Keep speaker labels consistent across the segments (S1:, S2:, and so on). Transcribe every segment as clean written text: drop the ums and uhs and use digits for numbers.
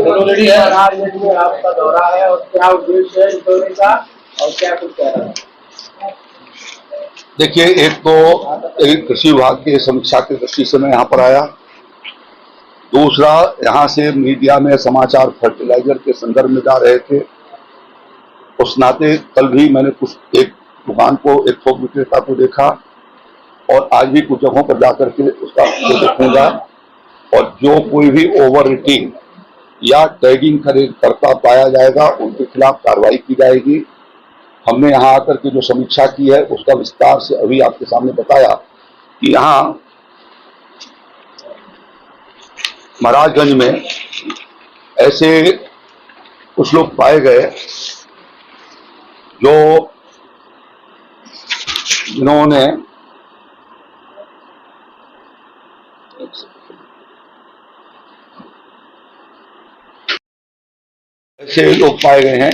S1: Already है आपका दौरा है और क्या उद्देश्य है इंदौर का और क्या कुछ कह रहा है?
S2: देखिए, एक तो एक कृषि विभाग की समीक्षा की दृष्टि से मैं यहाँ पर आया। दूसरा, यहाँ से मीडिया में समाचार फर्टिलाइजर के संदर्भ में जा रहे थे, उस नाते कल भी मैंने कुछ एक दुकान को, एक थोक विक्रेता को देखा और आज भी कुछ जगहों पर जाकर के उसका देखूंगा। और जो कोई भी ओवर रेटिंग या टैगिंग करता पाया जाएगा उनके खिलाफ कार्रवाई की जाएगी। हमने यहाँ आकर के जो समीक्षा की है उसका विस्तार से अभी आपके सामने बताया कि यहाँ महाराजगंज में ऐसे कुछ लोग पाए गए जिन्होंने ऐसे लोग पाए गए हैं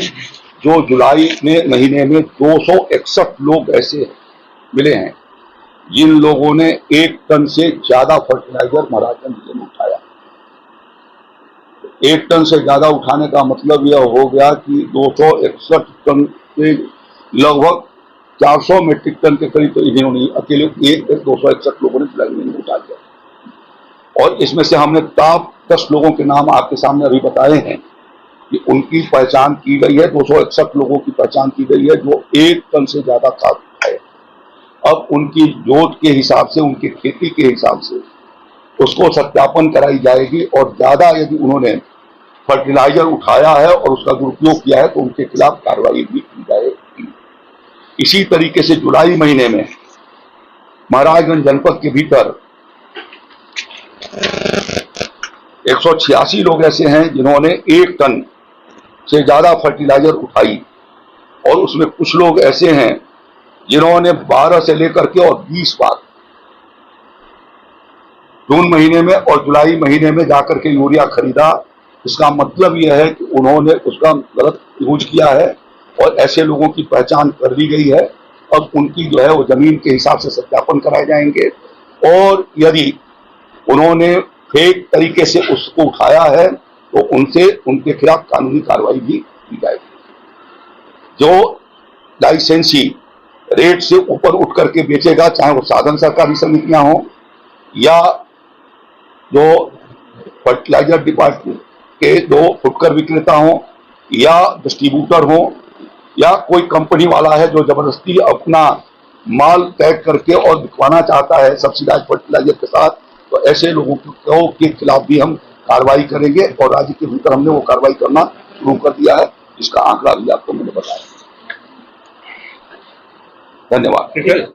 S2: जो जुलाई में महीने में 261 लोग ऐसे मिले हैं जिन लोगों ने 1 टन से ज्यादा फर्टिलाइजर महाराजगंज जिले में उठाया। 1 टन से ज्यादा उठाने का मतलब यह हो गया कि 261 टन से लगभग 400 मेट्रिक टन के करीब तो इन्होंने अकेले 261 लोगों ने जुलाई महीने उठा दिया। और इसमें से हमने टॉप 10 लोगों के नाम आपके सामने अभी बताए हैं कि उनकी पहचान की गई है। 261 लोगों की पहचान की गई है जो 1 टन से ज्यादा खाद उठाए। अब उनकी जोत के हिसाब से, उनकी खेती के हिसाब से उसको सत्यापन कराई जाएगी और ज्यादा यदि उन्होंने फर्टिलाइजर उठाया है और उसका दुरुपयोग किया है तो उनके खिलाफ कार्रवाई भी की जाएगी। इसी तरीके से जुलाई महीने में महाराजगंज जनपद के भीतर 186 लोग ऐसे हैं जिन्होंने 1 टन से ज्यादा फर्टिलाइजर उठाई और उसमें कुछ लोग ऐसे हैं जिन्होंने 12 से लेकर के और 20 बार जून महीने में और जुलाई महीने में जाकर के यूरिया खरीदा। इसका मतलब यह है कि उन्होंने उसका गलत यूज किया है और ऐसे लोगों की पहचान कर ली गई है। अब उनकी जो है वो जमीन के हिसाब से सत्यापन कराए जाएंगे और यदि उन्होंने फेक तरीके से उसको उठाया है तो उनके खिलाफ कानूनी कार्रवाई भी की जाएगी। जो लाइसेंसी रेट से ऊपर उठ करके बेचेगा, चाहे वो साधन सहकारी समितियां हों या जो फर्टिलाइजर डिपार्टमेंट के जो फुटकर विक्रेता हों या डिस्ट्रीब्यूटर हों या कोई कंपनी वाला है जो जबरदस्ती अपना माल पैक करके और बिकवाना चाहता है सब्सिडाइज फर्टिलाइजर के साथ, तो ऐसे लोगों के खिलाफ भी हम कार्रवाई करेंगे और राज्य के भीतर हमने वो कार्रवाई करना शुरू कर दिया है। इसका आंकड़ा भी आपको मैंने बताया। धन्यवाद।